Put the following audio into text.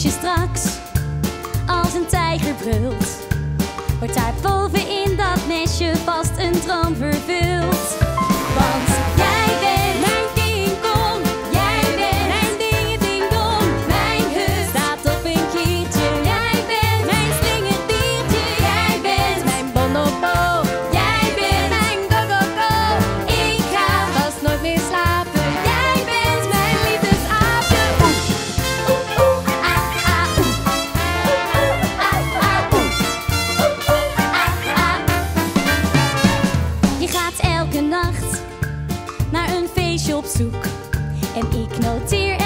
je straks als een tijger brult, wordt daar bovenin dat nestje vast een droom vervuld. Want jij bent mijn King Kong, jij bent mijn ding-ding-dong. Mijn hut staat op een kiertje, jij bent mijn slingerdiertje. Jij bent mijn bonobo, jij bent mijn go-go-go. Ik ga vast nooit meer slapen, jij bent mijn liefdesaapje. Je gaat elke nacht naar een feestje op zoek en ik noteer